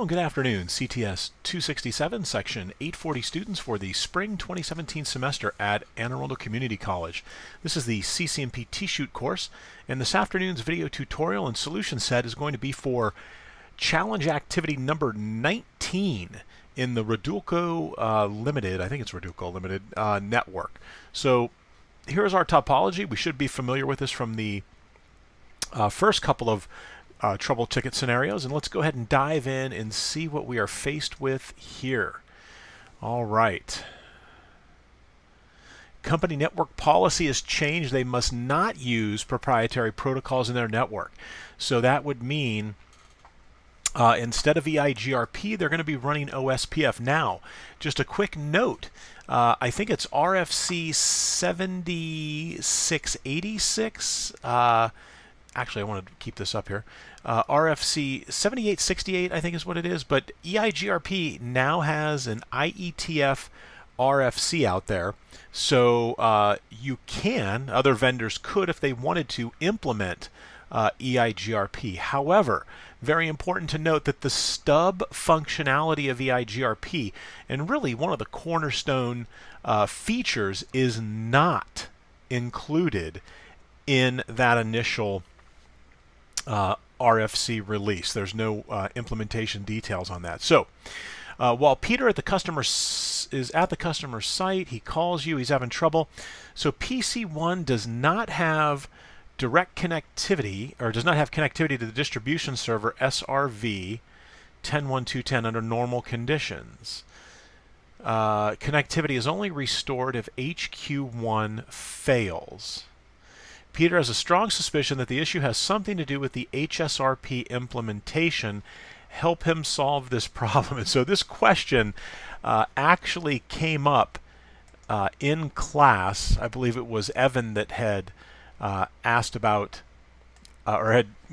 and good afternoon. CTS267 Section 840 students for the Spring 2017 semester at Anne Arundel Community College. This is the CCNP TSHOOT course, and this afternoon's video tutorial and solution set is going to be for challenge activity number 19 in the Radulko Limited, I think it's Radulko Limited, network. So here's our topology. We should be familiar with this from the first couple of trouble ticket scenarios, and let's go ahead and dive in and see what we are faced with here. All right. Company network policy has changed. They must not use proprietary protocols in their network. So that would mean instead of EIGRP, they're going to be running OSPF. Now, just a quick note, I think it's RFC 7686. Actually, I want to keep this up here. RFC 7868, I think is what it is, but EIGRP now has an IETF RFC out there, so you can, other vendors could, if they wanted to, implement EIGRP. However, very important to note that the stub functionality of EIGRP, and really one of the cornerstone features, is not included in that initial RFC release. There's no implementation details on that. So while Peter at the customer is at the customer site, he calls you, he's having trouble. So PC1 does not have direct connectivity, or does not have connectivity to the distribution server SRV 10.1.2.10 under normal conditions. Connectivity is only restored if HQ1 fails. Peter has a strong suspicion that the issue has something to do with the HSRP implementation. Help him solve this problem. And so this question actually came up in class. I believe it was Evan that had asked about,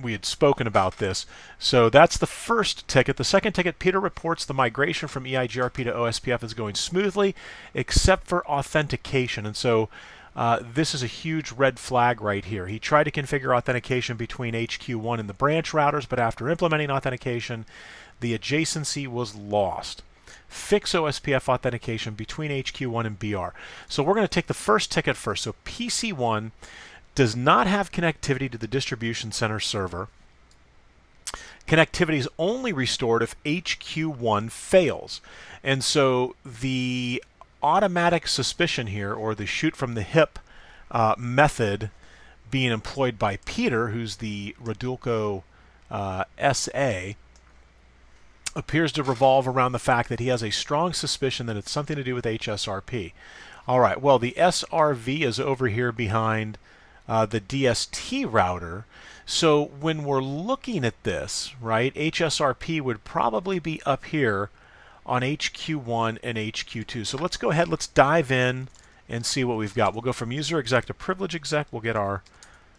we had spoken about this. So that's the first ticket. The second ticket, Peter reports the migration from EIGRP to OSPF is going smoothly, except for authentication. And so this is a huge red flag right here. He tried to configure authentication between HQ1 and the branch routers, but after implementing authentication, the adjacency was lost. Fix OSPF authentication between HQ1 and BR. So we're going to take the first ticket first. So PC1 does not have connectivity to the distribution center server. Connectivity is only restored if HQ1 fails. And so the automatic suspicion here, or the shoot from the hip method being employed by Peter, who's the Radulko SA, appears to revolve around the fact that he has a strong suspicion that it's something to do with HSRP. All right, well, the SRV is over here behind the DST router. So when we're looking at this, right, HSRP would probably be up here on HQ1 and HQ2. So let's go ahead, let's dive in and see what we've got. We'll go from user exec to privilege exec. We'll get our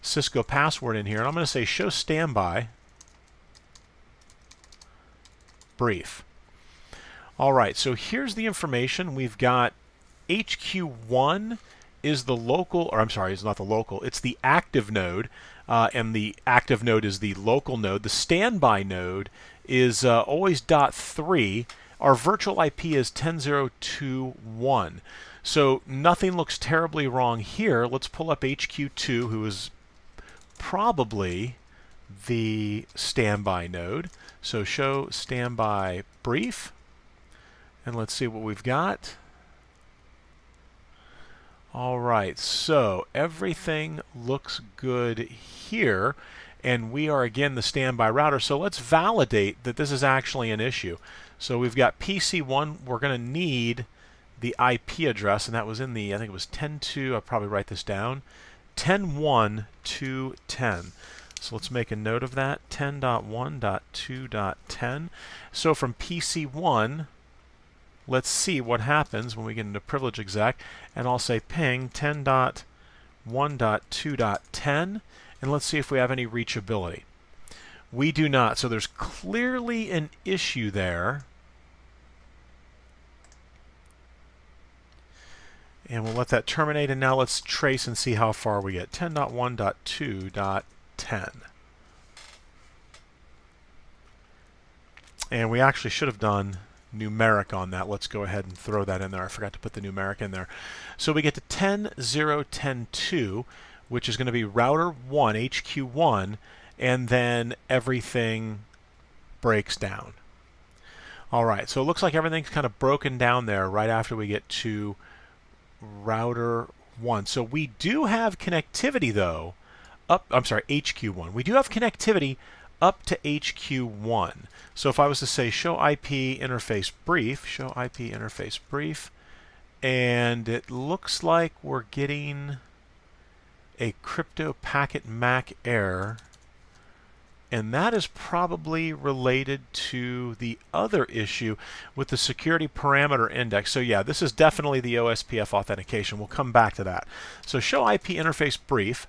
Cisco password in here, and I'm going to say show standby brief. All right, so here's the information. We've got HQ1 is the local, or I'm sorry, it's not the local, it's the active node, and the active node is the local node. The standby node is always .3. Our virtual IP is 10.0.2.1. So nothing looks terribly wrong here. Let's pull up HQ2, who is probably the standby node. So show standby brief, and let's see what we've got. All right, so everything looks good here, and we are again the standby router. So let's validate that this is actually an issue. So we've got PC1. We're going to need the IP address, and that was in the, I think it was 10.2. I'll probably write this down. 10.1.2.10. So let's make a note of that. 10.1.2.10. So from PC1, let's see what happens when we get into privilege exec, and I'll say ping 10.1.2.10, and let's see if we have any reachability. We do not, so there's clearly an issue there. And we'll let that terminate, and now let's trace and see how far we get. 10.1.2.10. And we actually should have done numeric on that. Let's go ahead and throw that in there. I forgot to put the numeric in there. So we get to 10.0.10.2, which is going to be router 1, HQ1, and then everything breaks down. All right, so it looks like everything's kind of broken down there right after we get to router 1. So we do have connectivity, though, HQ1. We do have connectivity up to HQ1. So if I was to say show IP interface brief, and it looks like we're getting a crypto packet MAC error, and that is probably related to the other issue with the security parameter index. So yeah, this is definitely the OSPF authentication. We'll come back to that. So show IP interface brief,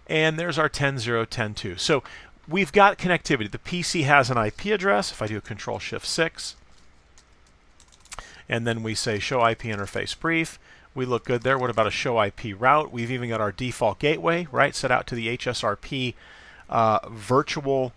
and there's our 10.0.10.2. So we've got connectivity. The PC has an IP address. If I do a Control-Shift-6, and then we say show IP interface brief, we look good there. What about a show IP route? We've even got our default gateway, right, set out to the HSRP virtual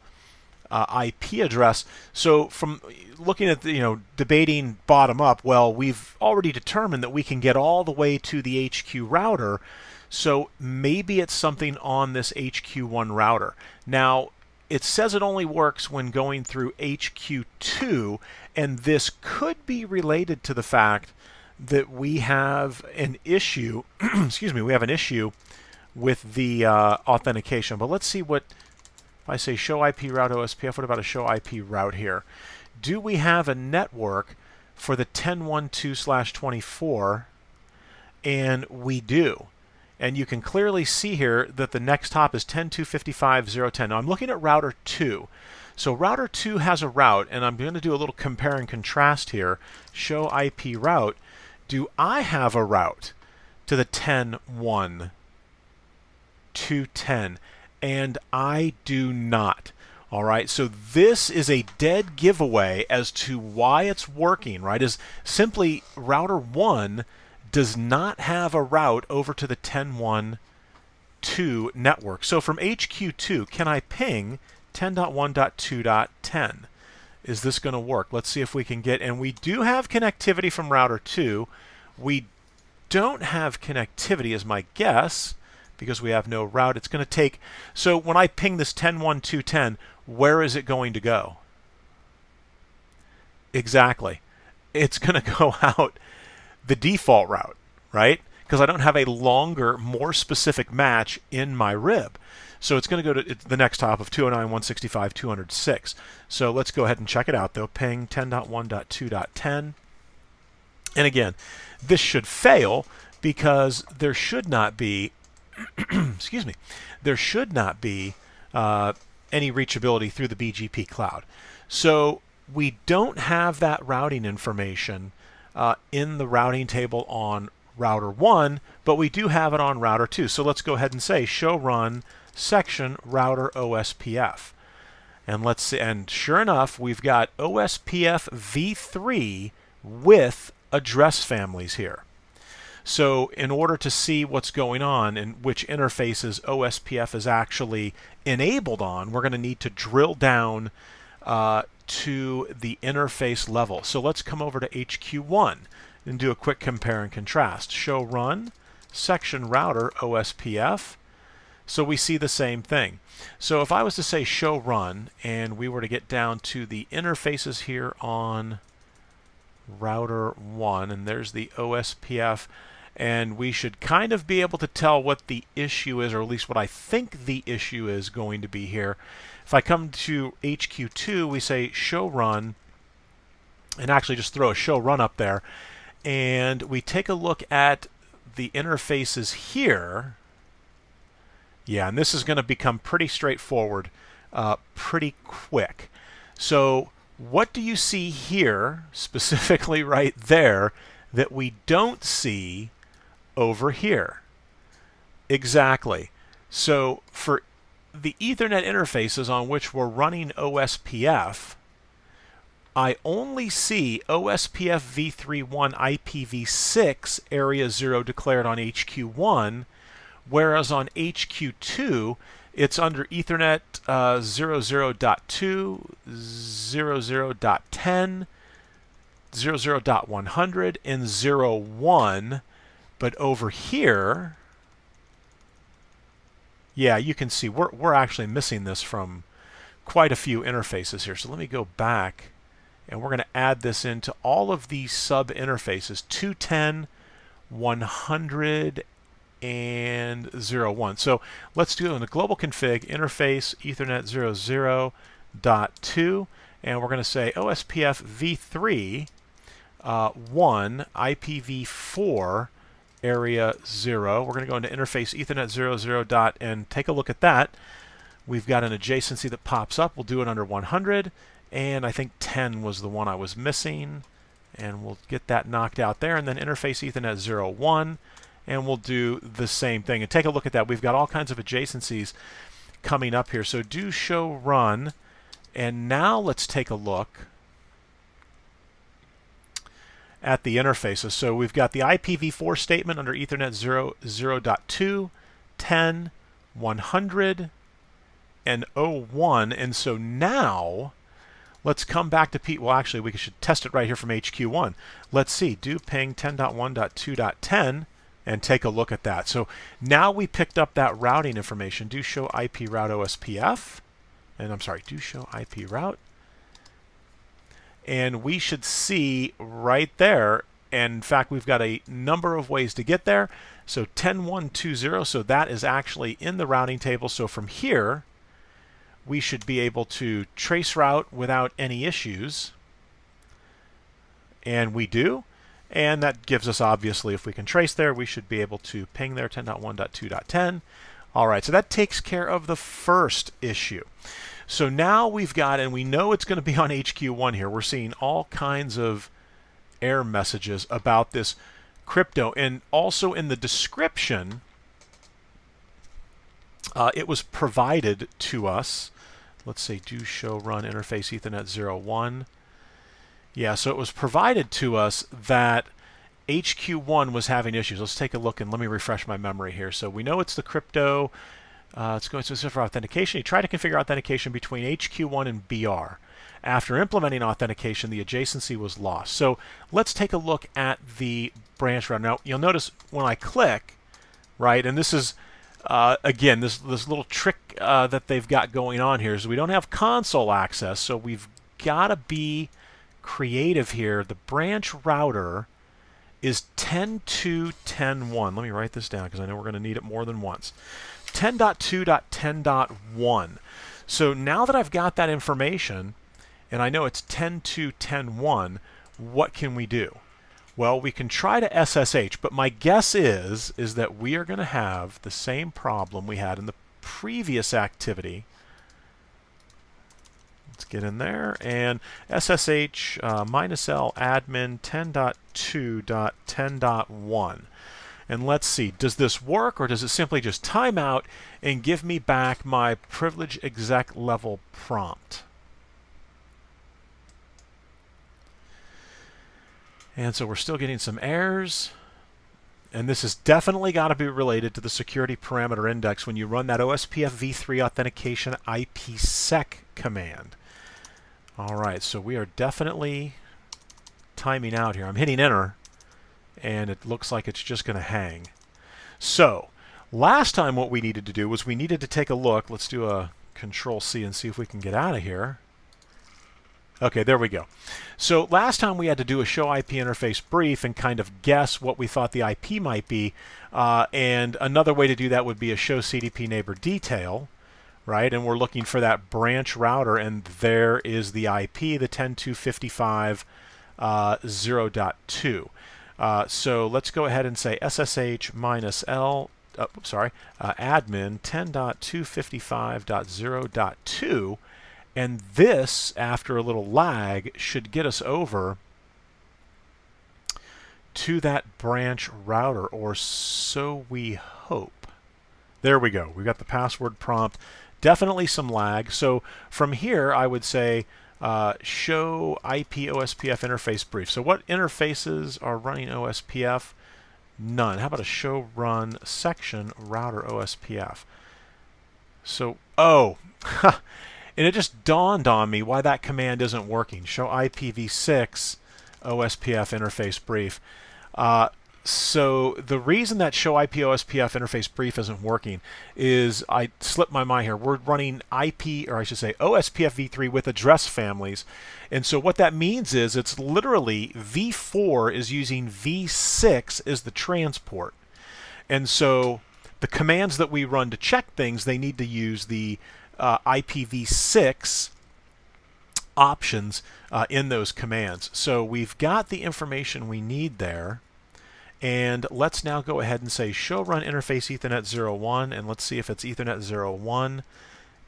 IP address. So from looking at the, debating bottom up, well, we've already determined that we can get all the way to the HQ router. So maybe it's something on this HQ1 router. Now, it says it only works when going through HQ2, and this could be related to the fact that we have an issue, excuse me, we have an issue with the authentication. But let's see what, if I say show IP route OSPF, what about a show IP route here? Do we have a network for the 10.1.2/24? And we do. And you can clearly see here that the next hop is 10.255.0.10. Now I'm looking at router 2. So router 2 has a route, and I'm going to do a little compare and contrast here. Show IP route. Do I have a route to the 10.1.2.10? And I do not. All right, so this is a dead giveaway as to why it's working, right? Is simply router 1 does not have a route over to the 10.1.2 network. So from HQ2, can I ping 10.1.2.10? Is this going to work? Let's see if we can get, and we do have connectivity from router 2. We don't have connectivity as my guess because we have no route. It's going to take, so when I ping this 10.1.2.10, where is it going to go? Exactly. It's going to go out the default route, right? Because I don't have a longer, more specific match in my rib. So it's going to go to the next hop of 209.165.206. So let's go ahead and check it out, though. Ping 10.1.2.10. And again, this should fail because there should not be, excuse me, there should not be any reachability through the BGP cloud. So we don't have that routing information in the routing table on router 1, but we do have it on router 2. So let's go ahead and say show run section router OSPF. And let's see, and sure enough, we've got OSPFv3 with address families here. So in order to see what's going on and which interfaces OSPF is actually enabled on, we're going to need to drill down to the interface level. So let's come over to HQ1 and do a quick compare and contrast. Show run section router OSPF. So we see the same thing. So if I was to say show run and we were to get down to the interfaces here on router 1, and there's the OSPF, and we should kind of be able to tell what the issue is, or at least what I think the issue is going to be here. If I come to HQ2, we say show run, and actually just throw a show run up there, and we take a look at the interfaces here. Yeah, and this is going to become pretty straightforward pretty quick. So what do you see here, specifically right there, that we don't see over here? Exactly. So for the Ethernet interfaces on which we're running OSPF, I only see OSPFv3 IPv6 area 0 declared on HQ1, whereas on HQ2 It's under Ethernet 00.2, 00.10, 00.100, and 01. But over here, yeah, you can see we're actually missing this from quite a few interfaces here. So let me go back, and we're going to add this into all of these sub interfaces: 210, 100, and 01. So let's do it in the global config interface Ethernet 00.2, and we're going to say OSPFv3 1 IPv4 area 0. We're going to go into interface Ethernet 00. And take a look at that. We've got an adjacency that pops up. We'll do it under 100, and I think 10 was the one I was missing, and we'll get that knocked out there. And then interface Ethernet 01, and we'll do the same thing. And take a look at that. We've got all kinds of adjacencies coming up here. So do show run, and now let's take a look at the interfaces. So we've got the IPv4 statement under Ethernet 0.2, 10, 100, and 01. And so now let's come back to Pete. Well, actually, we should test it right here from HQ1. Let's see. Do ping 10.1.2.10 and take a look at that. So now we picked up that routing information. Do show IP route OSPF. And I'm sorry, do show IP route. And we should see right there, and in fact, we've got a number of ways to get there. So 10.1.2.0, so that is actually in the routing table. So from here, we should be able to trace route without any issues. And we do. And that gives us, obviously, if we can trace there, we should be able to ping there 10.1.2.10. All right, so that takes care of the first issue. So now we've got, and we know it's going to be on HQ1 here, we're seeing all kinds of error messages about this crypto. And also in the description, it was provided to us. Let's say do show run interface Ethernet 01. Yeah, so it was provided to us that HQ1 was having issues. Let's take a look, and let me refresh my memory here. So we know it's the crypto. It's going specific for authentication. You try to configure authentication between HQ1 and BR. After implementing authentication, the adjacency was lost. So let's take a look at the branch router. Now, you'll notice when I click, right, and this is, again, this little trick that they've got going on here is we don't have console access, so we've got to be creative here. The branch router is 10.2.10.1. Let me write this down because I know we're going to need it more than once. 10.2.10.1. So now that I've got that information, and I know it's 10.2.10.1, what can we do? Well, we can try to SSH, but my guess is that we are going to have the same problem we had in the previous activity. Let's get in there, and SSH -L admin 10.2.10.1. And let's see, does this work, or does it simply just time out and give me back my privilege exec level prompt? And so we're still getting some errors. And this has definitely got to be related to the security parameter index when you run that OSPFv3 authentication IPsec command. All right, so we are definitely timing out here. I'm hitting enter, and it looks like it's just going to hang. So last time what we needed to do was we needed to take a look. Let's do a Control-C and see if we can get out of here. Okay, there we go. So last time we had to do a show IP interface brief and kind of guess what we thought the IP might be. And another way to do that would be a show CDP neighbor detail, right? And we're looking for that branch router, and there is the IP, the 10.255.0.2. So let's go ahead and say SSH -L, admin 10.255.0.2. And this, after a little lag, should get us over to that branch router, or so we hope. There we go. We've got the password prompt. Definitely some lag. So from here, I would say show IP OSPF interface brief. So what interfaces are running OSPF? None. How about a show run section router OSPF? So, oh, and it just dawned on me why that command isn't working. Show IPv6 OSPF interface brief. So the reason that show IP OSPF interface brief isn't working is I slipped my mind here. We're running IP, or I should say OSPFv3 with address families. And so what that means is it's literally v4 is using v6 as the transport. And so the commands that we run to check things, they need to use the IPv6 options in those commands. So we've got the information we need there. And let's now go ahead and say show run interface Ethernet 01, and let's see if it's Ethernet 01,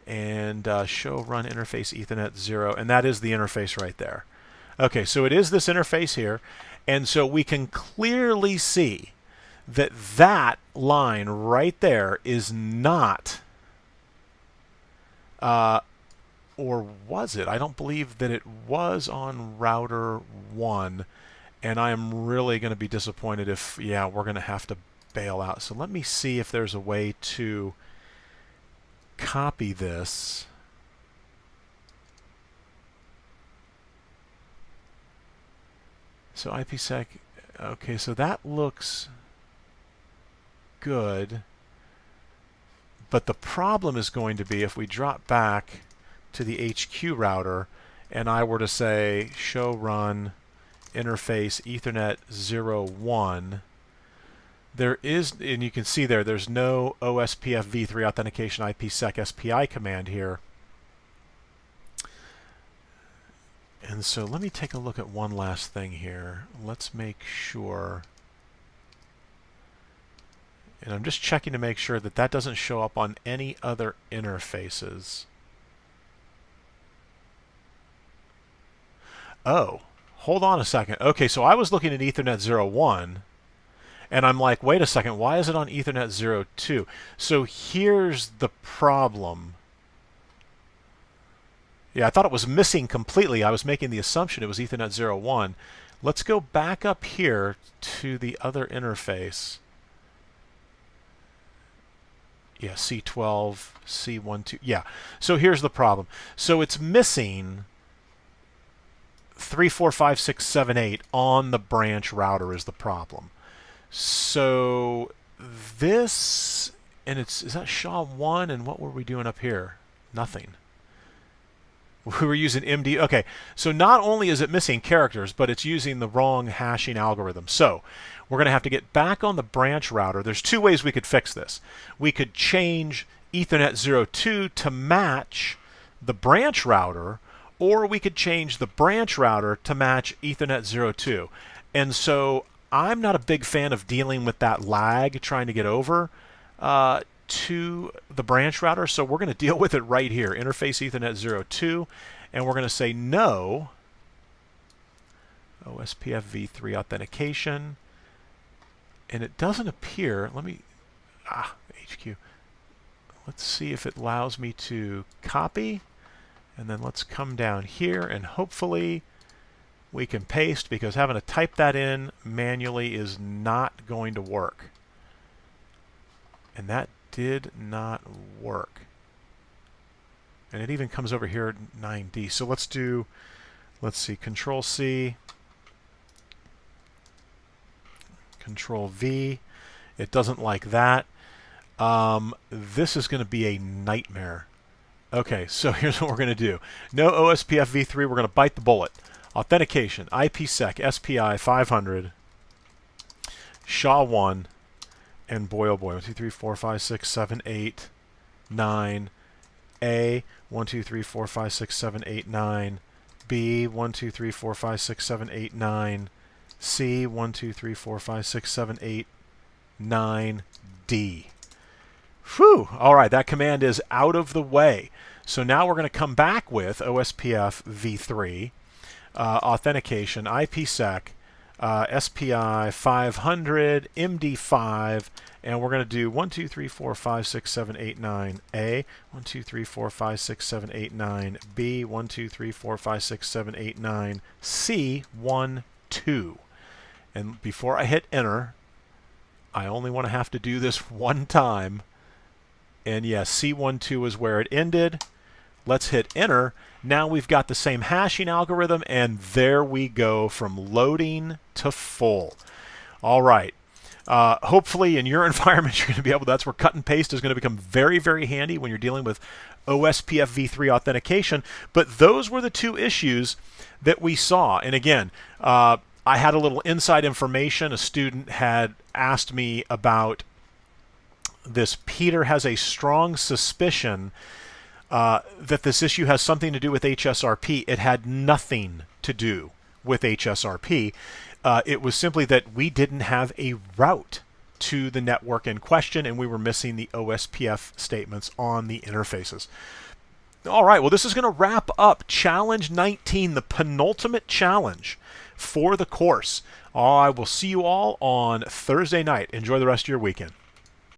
and show run interface Ethernet 0, and that is the interface right there. Okay, so it is this interface here, and so we can clearly see that that line right there is not, or was it? I don't believe that it was on router 1. And I'm really going to be disappointed if, yeah, we're going to have to bail out. So let me see if there's a way to copy this. So IPsec, okay, so that looks good. But the problem is going to be if we drop back to the HQ router and I were to say show run interface Ethernet 01, there is, and you can see there's no OSPFv3 authentication IPsec SPI command here. And so let me take a look at one last thing here. Let's make sure, and I'm just checking to make sure that that doesn't show up on any other interfaces. Oh, hold on a second. Okay, so I was looking at Ethernet 01, and I'm like, wait a second, why is it on Ethernet 02? So here's the problem. Yeah, I thought it was missing completely. I was making the assumption it was Ethernet 01. Let's go back up here to the other interface. Yeah, C12, C12. Yeah, so here's the problem. So it's missing 3, 4, 5, 6, 7, 8 on the branch router is the problem. So this, and is that SHA-1, and what were we doing up here? Nothing. We were using MD. Okay, so not only is it missing characters, but it's using the wrong hashing algorithm. So we're going to have to get back on the branch router. There's two ways we could fix this. We could change Ethernet 02 to match the branch router, or we could change the branch router to match Ethernet 02. And so I'm not a big fan of dealing with that lag, trying to get over to the branch router. So we're going to deal with it right here, interface Ethernet 02, and we're going to say no OSPFv3 authentication. And it doesn't appear, let me, HQ. Let's see if it allows me to copy. And then let's come down here and hopefully we can paste, because having to type that in manually is not going to work. And that did not work. And it even comes over here at 9D. So let's see, Control C, Control V. It doesn't like that. This is going to be a nightmare. Okay, so here's what we're going to do. No OSPFv3, we're going to bite the bullet. Authentication, IPsec, SPI 500, SHA-1, and boy oh boy, 1, 2, 3, 4, 5, 6, 7, 8, 9, A, 1, 2, 3, 4, 5, 6, 7, 8, 9, B, 1, 2, 3, 4, 5, 6, 7, 8, 9, C, 1, 2, 3, 4, 5, 6, 7, 8, 9, D. Whew! All right, that command is out of the way. So now we're going to come back with OSPFv3, authentication, IPsec, SPI 500, MD5, and we're going to do 1, 2, 3, 4, 5, 6, 7, 8, 9, A, 1, 2, 3, 4, 5, 6, 7, 8, 9, B, 1, 2, 3, 4, 5, 6, 7, 8, 9, C, 1, 2. And before I hit enter, I only want to have to do this one time. And yes, C12 is where it ended. Let's hit enter. Now we've got the same hashing algorithm, and there we go from loading to full. All right. Hopefully in your environment, you're going to be able to, that's where cut and paste is going to become very, very handy when you're dealing with OSPFv3 authentication. But those were the two issues that we saw. And again, I had a little inside information. A student had asked me about this. Peter has a strong suspicion that this issue has something to do with HSRP. It had nothing to do with HSRP. It was simply that we didn't have a route to the network in question, and we were missing the OSPF statements on the interfaces. All right, well, this is going to wrap up Challenge 19, the penultimate challenge for the course. I will see you all on Thursday night. Enjoy the rest of your weekend.